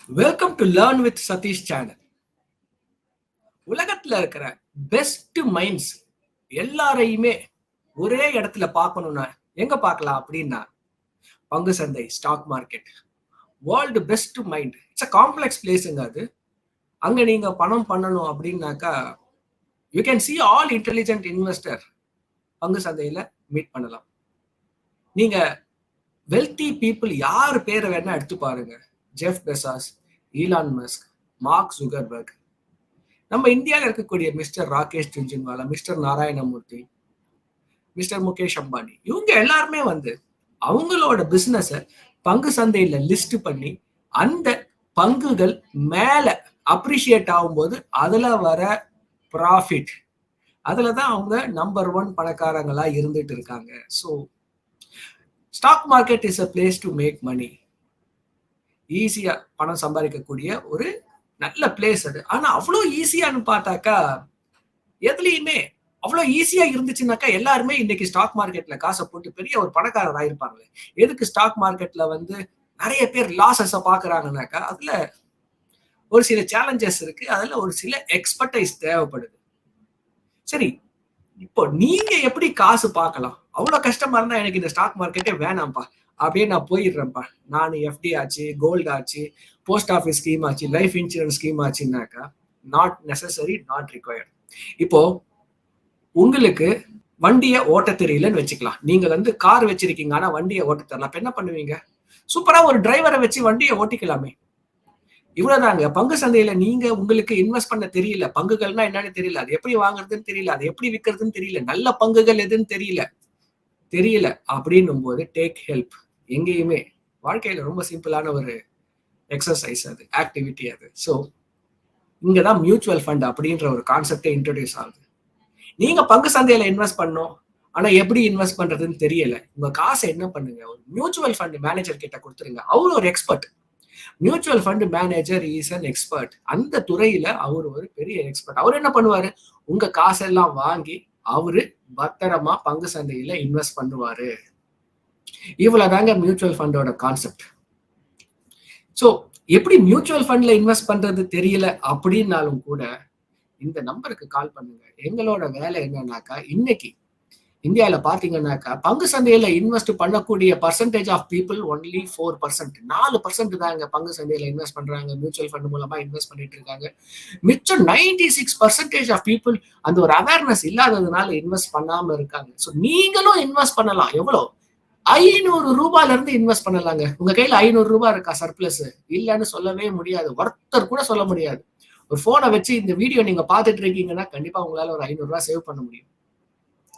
Welcome to learn with Satish channel. உலகத்துல இருக்கிற best minds எல்லாரையுமே ஒரே இடத்துல பார்க்கணும்னா எங்க பார்க்கலாம் அப்படின்னா பங்கு சந்தை, stock market. World best mind it's a complex பிளேஸுங்க அது. அங்க நீங்க பணம் பண்ணணும் அப்படின்னாக்கா you can see all intelligent investor பங்கு சந்தையில மீட் பண்ணலாம். நீங்க வெல்தி பீப்புள் யார் பேரை வேணா எடுத்து பாருங்க. Jeff Bezos, Elon Musk, mark Zuckerberg, நம்ம இந்தியாவில் இருக்கக்கூடிய mister Rakesh Jhunjhunwala, mister Narayanamurthy, mister Mukesh Ambani, இவங்க எல்லாருமே அவங்களோட பிசினஸ பங்கு சந்தையில லிஸ்ட் பண்ணி அந்த பங்குகள் மேல அப்ரிஷியேட் ஆகும்போது அதுல வர ப்ராஃபிட், அதுலதான் அவங்க நம்பர் 1 பணக்காரங்களா இருந்துட்டு இருக்காங்க. So stock market is a place to make money. ஈஸியா பணம் சம்பாதிக்கக்கூடிய ஒரு நல்ல பிளேஸ் அது. ஆனா அவ்வளோ ஈஸியான்னு பார்த்தாக்கா எதுலையுமே அவ்வளோ ஈஸியா இருந்துச்சுன்னாக்கா எல்லாருமே இன்னைக்கு ஸ்டாக் மார்க்கெட்ல காசை போட்டு பெரிய ஒரு பணக்காரர் ஆயிருப்பாங்களே. எதுக்கு ஸ்டாக் மார்க்கெட்ல நிறைய பேர் லாசஸ பாக்குறாங்கன்னாக்கா அதுல ஒரு சில சேலஞ்சஸ் இருக்கு, அதுல ஒரு சில எக்ஸ்பர்டைஸ் தேவைப்படுது. சரி, இப்போ நீங்க எப்படி காசு பார்க்கலாம்? அவ்வளவு கஷ்டமா இருந்தா எனக்கு இந்த ஸ்டாக் மார்க்கெட்டே வேணாம்ப்பா, அப்படியே நான் போயிடுறேன்ப்பா, நான் எஃப்டி ஆச்சு, கோல்டு ஆச்சு, போஸ்ட் ஆஃபீஸ் ஸ்கீம் ஆச்சு, லைஃப் இன்சூரன்ஸ் ஸ்கீம் ஆச்சுன்னாக்கா நாட் நெசசரி, நாட் ரிக்வயர்ட். இப்போ உங்களுக்கு வண்டியை ஓட்ட தெரியலன்னு வச்சுக்கலாம். நீங்க கார் வச்சிருக்கீங்க, ஆனா வண்டியை ஓட்ட தெரியல. அப்ப என்ன பண்ணுவீங்க? சூப்பரா ஒரு டிரைவரை வச்சு வண்டியை ஓட்டிக்கலாமே. இவ்வளவுதாங்க. பங்கு சந்தையில நீங்க உங்களுக்கு இன்வெஸ்ட் பண்ண தெரியல, பங்குகள்னா என்னன்னு தெரியல, அது எப்படி வாங்குறதுன்னு தெரியல, அது எப்படி விற்கிறதுன்னு தெரியல, நல்ல பங்குகள் எதுன்னு தெரியல அப்படின்னும் போது டேக் ஹெல்ப். எங்கேயுமே வாழ்க்கையில ரொம்ப சிம்பிளான ஒரு எக்ஸசைஸ் அது, ஆக்டிவிட்டி அது. ஸோ இங்கதான் மியூச்சுவல் ஃபண்ட் அப்படின்ற ஒரு கான்செப்டே இன்ட்ரோடியூஸ் ஆகுது. நீங்க பங்கு சந்தையில இன்வெஸ்ட் பண்ணணும், ஆனா எப்படி இன்வெஸ்ட் பண்றதுன்னு தெரியல. உங்க காசை என்ன பண்ணுங்க, ஒரு மியூச்சுவல் ஃபண்ட் மேனேஜர் கிட்ட கொடுத்துருங்க. அவரு ஒரு expert. Mutual fund manager is an expert. அந்த துறையில அவர் ஒரு பெரிய எக்ஸ்பர்ட். அவர் என்ன பண்ணுவாரு, உங்க காசெல்லாம் வாங்கி அவரு பத்திரமா பங்கு சந்தையில இன்வெஸ்ட் பண்ணுவாரு. இவ்வளவுதாங்க மியூச்சுவல் ஃபண்டோட கான்செப்ட். ஸோ எப்படி மியூச்சுவல் ஃபண்ட்ல இன்வெஸ்ட் பண்றது தெரியல அப்படின்னாலும் கூட இந்த நம்பருக்கு கால் பண்ணுங்க. எங்களோட வேலை என்னன்னாக்கா, இன்னைக்கு இந்தியாவில பாத்தீங்கன்னாக்கா பங்கு சந்தையில இன்வெஸ்ட் பண்ணக்கூடிய பர்சன்டேஜ் ஆஃப் பீப்புள் ஒன்லி 4%. 4% தாங்க பங்கு சந்தையில இன்வெஸ்ட் பண்றாங்க, மியூச்சுவல் ஃபண்ட் மூலமா இன்வெஸ்ட் பண்ணிட்டு இருக்காங்க. மிச்சம் 96% ஆஃப் பீப்புள் அந்த ஒரு அவேர்னஸ் இல்லாததுனால இன்வெஸ்ட் பண்ணாம இருக்காங்க. ஸோ நீங்களும் இன்வெஸ்ட் பண்ணலாம். எவ்வளோ? 500 ரூபாயில இருந்து இன்வெஸ்ட் பண்ணலாங்க. உங்க கையில 500 ரூபாய் இருக்கா சர்ப்ளஸ்? இல்லன்னு சொல்லவே முடியாது, ஒருத்தர் கூட சொல்ல முடியாது. ஒரு போனை வச்சு இந்த வீடியோ நீங்க பாத்துட்டு இருக்கீங்கன்னா கண்டிப்பா உங்களால ஒரு 500 ரூபாய் சேவ் பண்ண முடியும்.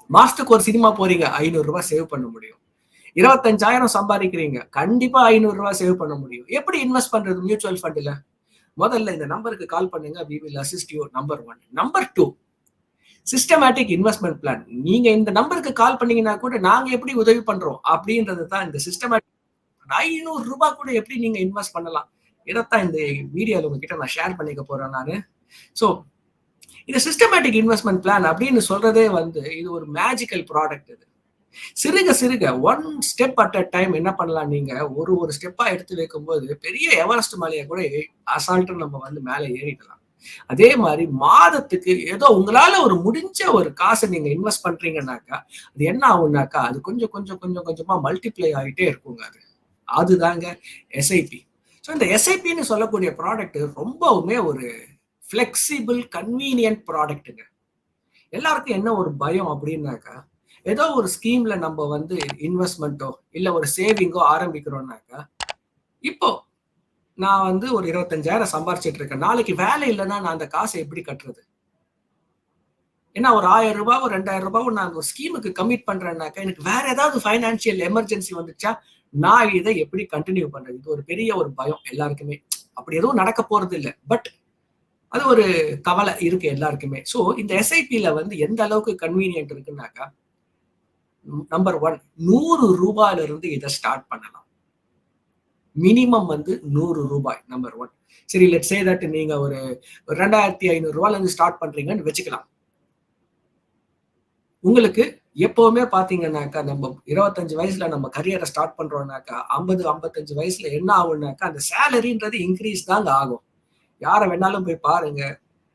மாசத்துக்கு ஒரு சினிமா போறீங்க, 500 ரூபாய் சேவ் பண்ண முடியும். 25,000 சம்பாதிக்கிறீங்க, கண்டிப்பா 500 ரூபாய் சேவ் பண்ண முடியும். எப்படி இன்வெஸ்ட் பண்றது மியூச்சுவல் ஃபண்ட்ல? முதல்ல இந்த நம்பருக்கு கால் பண்ணுங்க. we will assist you. Number 1. Number 2, systematic investment plan. நீங்க இந்த நம்பருக்கு கால் பண்ணீங்கன்னா கூட நாங்க எப்படி உதவி பண்றோம் அப்படின்றது தான் இந்த சிஸ்டமேட்டிக். 500 ரூபாய் கூட எப்படி நீங்க இன்வெஸ்ட் பண்ணலாம், இதைத்தான் இந்த வீடியோல உங்ககிட்ட நான் ஷேர் பண்ணிக்க போறேன் நானு. ஸோ இந்த சிஸ்டமேட்டிக் இன்வெஸ்ட்மெண்ட் பிளான் அப்படின்னு சொல்றதே இது ஒரு மேஜிக்கல் ப்ராடக்ட். இது சிறுக சிறுக 1 ஸ்டெப் அட் அ டைம் என்ன பண்ணலாம், நீங்க ஒரு ஸ்டெப்பா எடுத்து வைக்கும்போது பெரிய எவரெஸ்ட் மலையை கூட அசால்ட்டு நம்ம மேலே ஏறிடலாம். அதே மாதிரி மாதத்துக்கு ஏதோ உங்களால ஒரு முடிஞ்ச ஒரு காசை நீங்க இன்வெஸ்ட் பண்றீங்கன்னாக்கா அது என்ன ஆகும்னாக்கா அது கொஞ்சம் கொஞ்சம் கொஞ்சம் கொஞ்சமா மல்டிப்ளை ஆகிட்டே இருக்குங்க. அதுதாங்க எஸ்ஐபி. ஸோ இந்த எஸ்ஐபின்னு சொல்லக்கூடிய ப்ராடக்ட் ரொம்பவுமே ஒரு ஃபிளெக்சிபிள், கன்வீனியன்ட் ப்ராடக்ட்டுங்க. எல்லாருக்கும் என்ன ஒரு பயம் அப்படின்னாக்கா, ஏதோ ஒரு ஸ்கீம்ல நம்ம இன்வெஸ்ட்மெண்ட்டோ இல்ல ஒரு சேவிங்கோ ஆரம்பிக்கிறோம்னாக்கா, இப்போ நான் ஒரு 25,000 சம்பாரிச்சிட்டு இருக்கேன், நாளைக்கு வேலை இல்லைன்னா நான் அந்த காசை எப்படி கட்டுறது? ஏன்னா ஒரு 1000 ரூபாவோ 2000 ரூபாவோ நான் ஒரு ஸ்கீமுக்கு கமிட் பண்றேன்னாக்கா எனக்கு வேற ஏதாவது ஃபைனான்சியல் எமர்ஜென்சி வந்துச்சா நான் இதை எப்படி கண்டினியூ பண்றது? இது ஒரு பெரிய ஒரு பயம் எல்லாருக்குமே. அப்படி எதுவும் நடக்க போறது இல்லை, பட் அது ஒரு கவலை இருக்கு எல்லாருக்குமே. ஸோ இந்த எஸ்ஐபியில எந்த அளவுக்கு கன்வீனியன்ட் இருக்குன்னாக்கா, நம்பர் 1, 100 ரூபாயில இருந்து இதை ஸ்டார்ட் பண்ணலாம். மினிமம் 100 ரூபாய். நம்பர் 1. சரி, லெட்ஸ் சே தட் நீங்க ஒரு 2,500 ரூபாயில இருந்து ஸ்டார்ட் பண்றீங்கன்னு வச்சுக்கலாம். உங்களுக்கு எப்பவுமே பாத்தீங்கன்னாக்கா நம்ம 25 வயசுல நம்ம கரியரை ஸ்டார்ட் பண்றோம்னாக்கா 50-55 வயசுல என்ன ஆகும்னாக்கா அந்த சேலரின்றது இன்க்ரீஸ் தாங்க ஆகும். யாரை வேணாலும் போய் பாருங்க,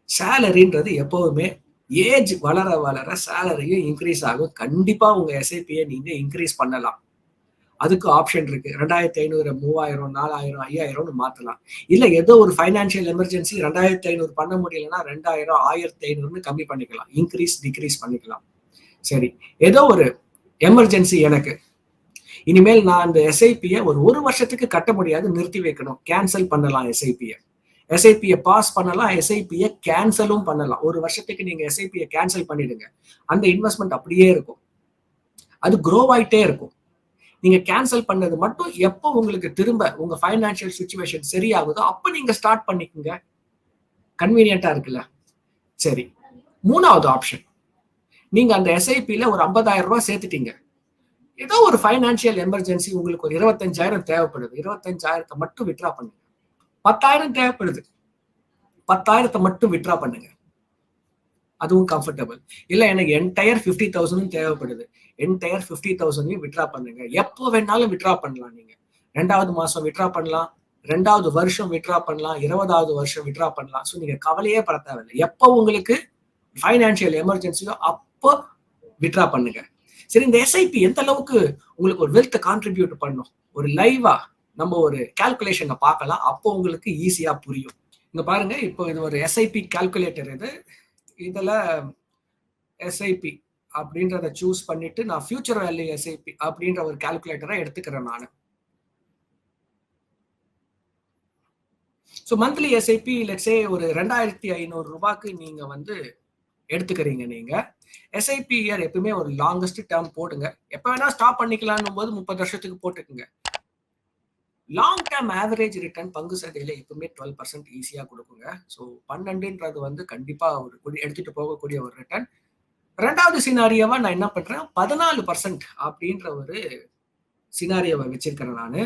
சேலரின்றது எப்பவுமே ஏஜ் வளர வளர சேலரியும் இன்க்ரீஸ் ஆகும். கண்டிப்பா உங்க எஸ்ஐபியை நீங்க இன்க்ரீஸ் பண்ணலாம். அதுக்கு ஆப்ஷன் இருக்கு. 2500, 3000, 4000, 5000 மாத்தலாம். இல்ல ஏதோ ஒரு ஃபைனான்சியல் எமர்ஜென்சி 2500 பண்ண முடியலன்னா 2000, 1500 கம்மி பண்ணிக்கலாம். இன்க்ரீஸ் டிக்ரீஸ் பண்ணிக்கலாம். சரி, ஏதோ ஒரு எமர்ஜென்சி எனக்கு இனிமேல் நான் அந்த எஸ்ஐபியை ஒரு வருஷத்துக்கு கட்ட முடியாது, நிறுத்தி வைக்கணும். கேன்சல் பண்ணலாம் எஸ்ஐபியை. எஸ்ஐபியை பாஸ் பண்ணலாம், எஸ்ஐபியை கேன்சலும் பண்ணலாம். ஒரு வருஷத்துக்கு நீங்க எஸ்ஐபியை கேன்சல் பண்ணிடுங்க. அந்த இன்வெஸ்ட்மெண்ட் அப்படியே இருக்கும், அது க்ரோ ஆயிட்டே இருக்கும். நீங்க கேன்சல் பண்ணது மட்டும் எப்போ உங்களுக்கு திரும்ப உங்க ஃபைனான்சியல் சுச்சுவேஷன் சரியாகுதோ அப்ப நீங்க ஸ்டார்ட் பண்ணிக்கோங்க. கன்வீனியன்ட்டா இருக்குல்ல. சரி, மூணாவது ஆப்ஷன், நீங்க அந்த எஸ்ஐபியில ஒரு 50,000 ரூபாய் சேர்த்துட்டீங்க. ஏதோ ஒரு ஃபைனான்சியல் எமர்ஜென்சி உங்களுக்கு ஒரு 25,000 தேவைப்படுது. 25,000 மட்டும் வித்ரா பண்ணுங்க. 10,000 தேவைப்படுது, 10,000 மட்டும் வித்ரா பண்ணுங்க. அதுவும் கம்ஃபர்டபுள். இல்ல எனக்கு என்டையர் 50,000 தேவைப்படுது, என்டையர் 50,000 வித்ரா பண்ணுங்க. எப்போ வேணாலும் வித்ரா பண்ணலாம். நீங்க 2வது மாசம் வித்ரா பண்ணலாம், 2வது வருஷம் வித்ரா பண்ணலாம், 20வது வருஷம் வித்ரா பண்ணலாம். ஸோ நீங்க கவலையே பட தேவையில்லை. எப்போ உங்களுக்கு ஃபைனான்சியல் எமர்ஜென்சியோ அப்போ வித்ரா பண்ணுங்க. சரி, இந்த எஸ்ஐபி எந்த அளவுக்கு உங்களுக்கு ஒரு வெல்த் கான்ட்ரிபியூட் பண்ணும், ஒரு லைவா நம்ம ஒரு கால்குலேஷனை பார்க்கலாம். அப்போ உங்களுக்கு ஈஸியா புரியும். இங்க பாருங்க, இப்போ இது ஒரு எஸ்ஐபி கால்குலேட்டர். இதுல எஸ்ஐபி அப்படின்றத சூஸ் பண்ணிட்டு நான் ஃபியூச்சர் வேல்யூ எஸ்ஐபி அப்படின்ற ஒரு கால்குலேட்டரை எடுத்துக்கிறேன் நான். ஸோ மந்த்லி எஸ்ஐபி லெட்ஸே ஒரு 2,500 ரூபாய்க்கு நீங்க வந்து எடுத்துக்கிறீங்க. நீங்க எஸ்ஐபி இயர் எப்பவுமே ஒரு லாங்கஸ்ட் டேர்ம் போடுங்க. எப்ப வேணா ஸ்டாப் பண்ணிக்கலாம்னு போது 30 வருஷத்துக்கு போட்டுக்குங்க. லாங் டேர்ம் ஆவரேஜ் ரிட்டர்ன் பங்கு சந்தையில எப்பவுமே 12% ஈஸியா கொடுக்குங்க. ஸோ 12ன்றது வந்து கண்டிப்பா ஒரு எடுத்துட்டு போகக்கூடிய ஒரு ரிட்டர்ன். 2வது சினாரியோவா நான் என்ன பண்றேன், 14% அப்படின்ற ஒரு சினாரியோவை வச்சிருக்கிறேன் நானு.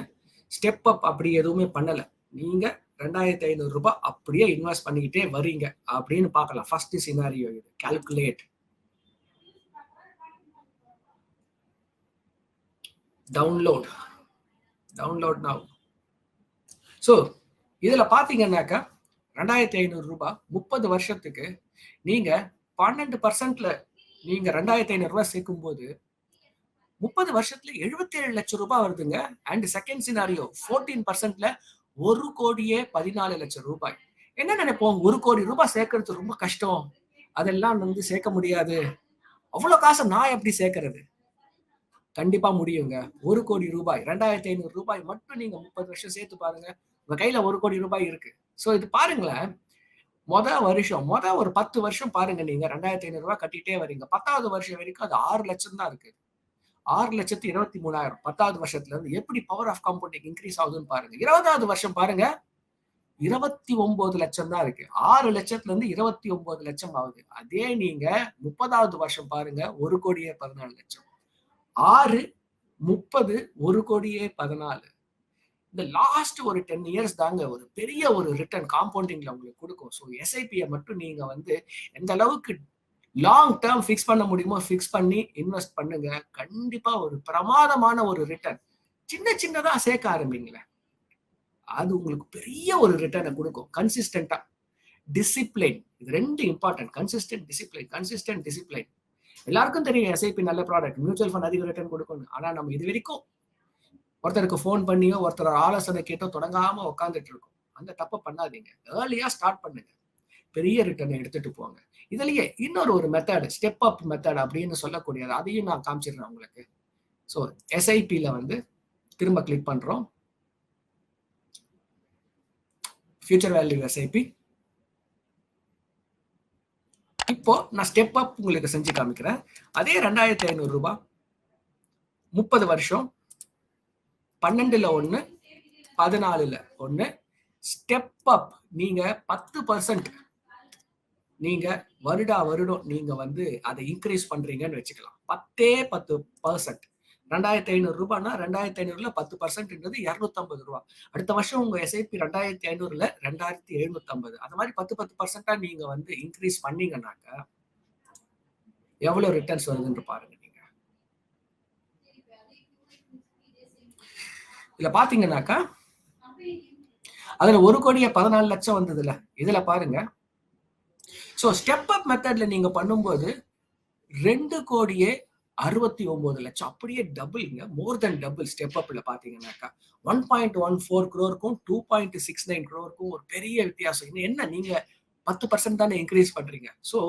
ஸ்டெப் அப் அப்படி எதுவுமே பண்ணல. நீங்க 2,500 ரூபாய் அப்படியே இன்வெஸ்ட் பண்ணிக்கிட்டே வரீங்க அப்படின்னு பார்க்கலாம். ஃபர்ஸ்ட் சினாரியோ இது. Calculate, download now. ஸோ இதுல பாத்தீங்கன்னாக்கா 2,500 ரூபாய் 30 வருஷத்துக்கு நீங்க 12%ல நீங்க 2,500 ரூபாய் சேர்க்கும் போது 30 வருஷத்துல 77 லட்சம் ரூபாய் வருதுங்க. அண்ட் செகண்ட் சினாரியோ 14%ல 1,14 லட்சம் ரூபாய். என்ன நினைப்போம், 1 கோடி ரூபாய் சேர்க்கறது ரொம்ப கஷ்டம், அதெல்லாம் வந்து சேர்க்க முடியாது, அவ்வளவு காசை நான் எப்படி சேர்க்கறது? கண்டிப்பா முடியுங்க. 1 கோடி ரூபாய் 2,500 ரூபாய் மட்டும் நீங்க 30 வருஷம் சேர்த்து பாருங்க, உங்க கையில 1 கோடி ரூபாய் இருக்கு. சோ இது பாருங்களேன், மொத ஒரு 10 வருஷம் பாருங்க, நீங்க 2,500 ரூபாய் கட்டிட்டே வரீங்க. 10வது வருஷம் வரைக்கும் அது 6 லட்சம் தான் இருக்கு. 6,23,000 10வது வருஷத்துல இருந்து எப்படி பவர் ஆஃப் காம்பவுண்டிங் இன்க்ரீஸ் ஆகுதுன்னு பாருங்க. 20வது வருஷம் பாருங்க, 29 லட்சம் தான் இருக்கு. 6 லட்சத்துல இருந்து 29 லட்சம் ஆகுது. அதே நீங்க 30வது வருஷம் பாருங்க, 1,14 லட்சம். 6, 30, 1,14. இந்த லாஸ்ட் ஒரு 10 இயர்ஸ் தாங்க ஒரு பெரிய ஒரு ரிட்டர்ன் காம்பவுண்டிங்ல உங்களுக்கு கொடுக்கும். ஸோ எஸ்ஐபியை மட்டும் நீங்க வந்து எந்த அளவுக்கு லாங் டேர்ம் ஃபிக்ஸ் பண்ண முடியுமோ ஃபிக்ஸ் பண்ணி இன்வெஸ்ட் பண்ணுங்க. கண்டிப்பா ஒரு பிரமாதமான ஒரு ரிட்டர்ன். சின்னதா சேர்க்க ஆரம்பிங்களேன், அது உங்களுக்கு பெரிய ஒரு ரிட்டர்னை கொடுக்கும். கன்சிஸ்டன்டா, டிசிப்ளின், இது 2 இம்பார்ட்டன்ட். Consistent discipline. எல்லாருக்கும் தெரியும் எஸ்ஐபி நல்ல ப்ராடக்ட், மியூச்சுவல் ஃபண்ட் அதிக ரிட்டர்ன் கொடுக்கும். ஆனா நம்ம இது வரைக்கும் ஒருத்தருக்கு ஃபோன் பண்ணியோ ஒருத்தர் ஆலோசனை கேட்டோ தொடங்காம உட்காந்துட்டு இருக்கோம். அந்த தப்பை பண்ணாதீங்க. ஏர்லியா ஸ்டார்ட் பண்ணுங்க, பெரிய ரிட்டர்னை எடுத்துட்டு போங்க. இதுலயே இன்னொரு மெத்தட், ஸ்டெப் அப் மெத்தட் அப்படின்னு சொல்லக்கூடியது, அதையும் நான் காமிச்சிடுறேன் உங்களுக்கு. ஸோ எஸ்ஐபியில வந்து திரும்ப கிளிக் பண்றோம், ஃபியூச்சர் வேல்யூ எஸ்ஐபி. இப்போ நான் ஸ்டெப் அப் உங்களுக்கு செஞ்சு காமிக்கிறேன். அதே 2,500 ரூபாய் 30 வருஷம், 12ல 1, 14ல 1. ஸ்டெப் அப் நீங்க 10% நீங்க வருடம் நீங்க வந்து அதை இன்க்ரீஸ் பண்றீங்கன்னு வச்சுக்கலாம். 10% 2,500 ரூபாய்னா 2,500ல 10%ன்றது 250 ரூபாய். அடுத்த வருஷம் உங்க எஸ்ஐபி 2,500ல 2,750. அந்த மாதிரி 10% நீங்க வந்து இன்க்ரீஸ் பண்ணீங்கன்னாக்க எவ்வளவு ரிட்டர்ன்ஸ் வருதுன்னு பாருங்க. நீங்க இதுல பாத்தீங்கன்னாக்கா அதுல 1,14,00,000 வந்ததுல. இதுல பாருங்க. சோ ஸ்டெப் அப் மெத்தட்ல நீங்க பண்ணும்போது 2,69,00,000 அப்படியே டபுள்ங்க. மோர் தென் டபுள் ஸ்டெப் அப்ல பாத்தீங்கன்னாக்கா 1.14 crore-க்கும் 2.69 crore-க்கும் ஒரு பெரிய வித்தியாசம். இது என்ன நீங்க 10% தானே இன்க்ரீஸ் பண்றீங்க. சோ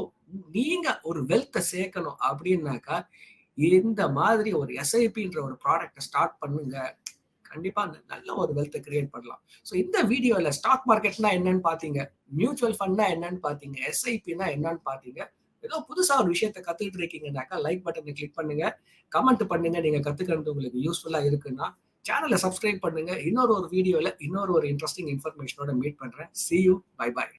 நீங்க ஒரு வெல்த்தை சேர்க்கணும் அப்படின்னாக்கா இந்த மாதிரி ஒரு எஸ்ஐபின்ற ஒரு ப்ராடக்டை ஸ்டார்ட் பண்ணுங்க. கண்டிப்பா நல்ல ஒரு வெல்த்தை கிரியேட் பண்ணலாம். ஸோ இந்த வீடியோல ஸ்டாக் மார்க்கெட்னா என்னன்னு பாத்தீங்க, மியூச்சுவல் ஃபண்ட்னா என்னன்னு பாத்தீங்க, எஸ்ஐபினா என்னன்னு பாத்தீங்க. ஏதோ புதுசா ஒரு விஷயத்த கத்துக்கிட்டு இருக்கீங்கன்னாக்கா லைக் பட்டனை கிளிக் பண்ணுங்க, கமெண்ட் பண்ணுங்க. நீங்க கத்துக்கிறது உங்களுக்கு யூஸ்ஃபுல்லா இருக்குன்னா சேனலை சப்ஸ்கிரைப் பண்ணுங்க. இன்னொரு வீடியோல இன்னொரு இன்ட்ரெஸ்டிங் இன்ஃபர்மேஷனோட மீட் பண்றேன். See you. Bye bye.